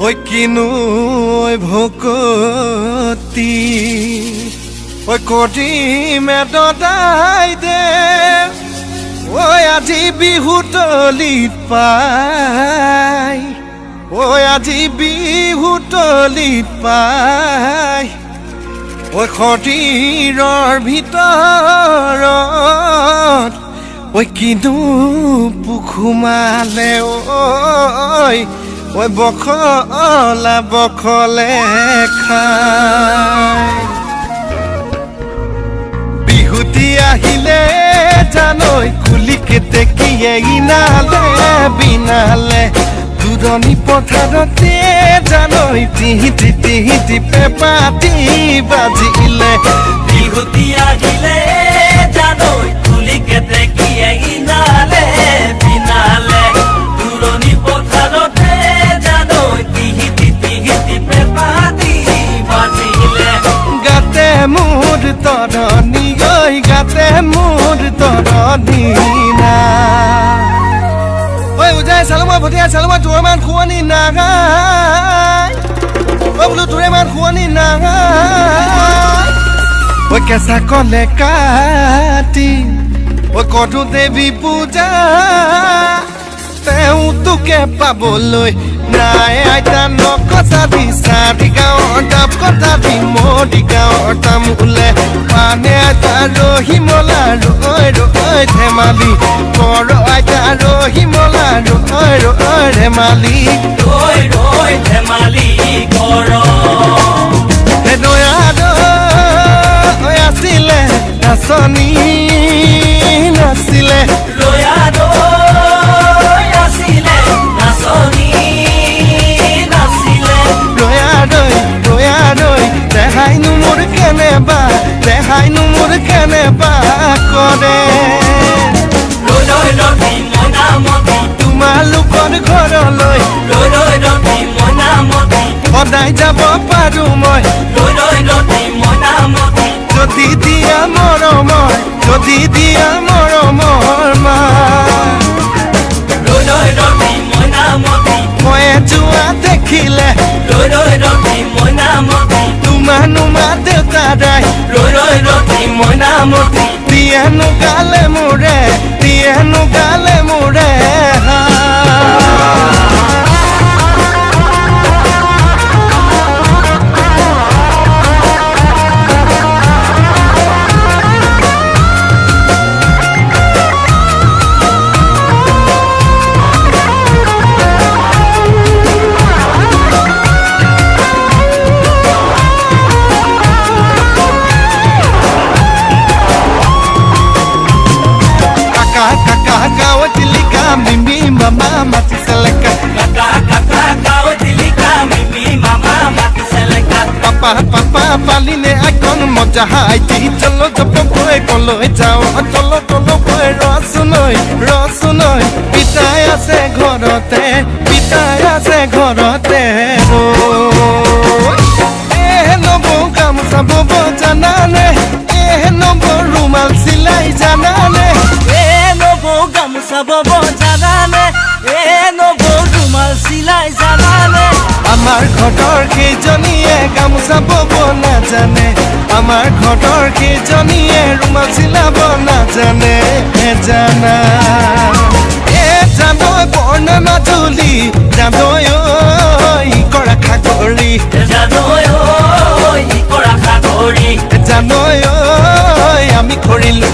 ঐ কিনো ভকতি ঐ কৰিম এদাই দে ঐ আজি বিহু তলিত পাই ঐ আজি বিহু তলিত পাই ঐ শৰীৰৰ ভিতৰত ঐ কিনো পুখুমালে ঐ বখলা বখলে খাই বিহুতি আহিলে জানৈ কুলি কেতেকীয়ে ইনালে বিনালে দূৰণি পথাৰতে জানৈ টিহিটি টিহিটি পেপাতি বাজিলে বিহুতি আহিলে জানৈ কুলি কেতেকীয়ে ইনালে বিনালে দূৰণি পথাৰতে জানৈ টিহিটি টিহিটি পেপাতি বাজিলে গাতে মোৰ তৰণি ঐ গাতে মোৰ তৰণি না ঐ উজাই চালমা ভটিয়া চালমা তোৰ মান খুৱনি নাগাই ঐ বোলো তোৰে মান খুৱনি নাগাই ঐ কেঁচা কলে কাটি ঐ কৰো দেৱী পূজা তেওঁ তোকে পাবলৈ নাই আইতা নকচাবি চাৰি গাঁৱৰ ডাব কটাবি মৰি গাঁৱৰ তামোলে পানে আইতা ৰহিমলা ৰৈ ৰৈ ধেমালি কৰ আইতা ৰহিমলা ৰৈ ৰৈ ধেমালি ৰৈ ৰৈ ধেমালি কৰ দয়া আছিলে নাচনি নাছিলে দয়া আছিলে নাচনি নাছিলে দয়া দেখাইনো মোৰ কেনেবা কৰে ৰৈ ৰবি মনামতি তোমালোকৰ ঘৰলৈ ৰৈ ৰবি মনামতি সদায় যাব পাৰো মই ৰৈ ৰবি মনামতি যদি দিয়া মৰমৰ মা ৰৈ ৰবি মনামতি মই যোৱা দেখিলে ৰৈ ৰবি মনামতি তোমানুমা দেউতাৰাই ৰৈ ৰবি মনামতি দিয়েনো গালে মোৰে mimi mama matiseleka kaka kau tilika mimi mama matiseleka papa paline akon moja haiti cholo jopo koe koloi jao cholo koe rosunoi pitai ase ghorote nobo gamusa bobo janane nobo rumal silai janane nobo gamusa bobo janane nobo rumal silai janane আমাৰ ঘৰৰ কেইজনীয়ে গামোচা বব নাজানে আমাৰ ঘৰৰ কেইজনীয়ে ৰুমাল চিলাব নাজানে জানা জানৈ বৰ্ণনা তুলি জানৈ কৰা খাগৰি জানৈ কৰা খাগৰি জানৈ আমি কৰিলো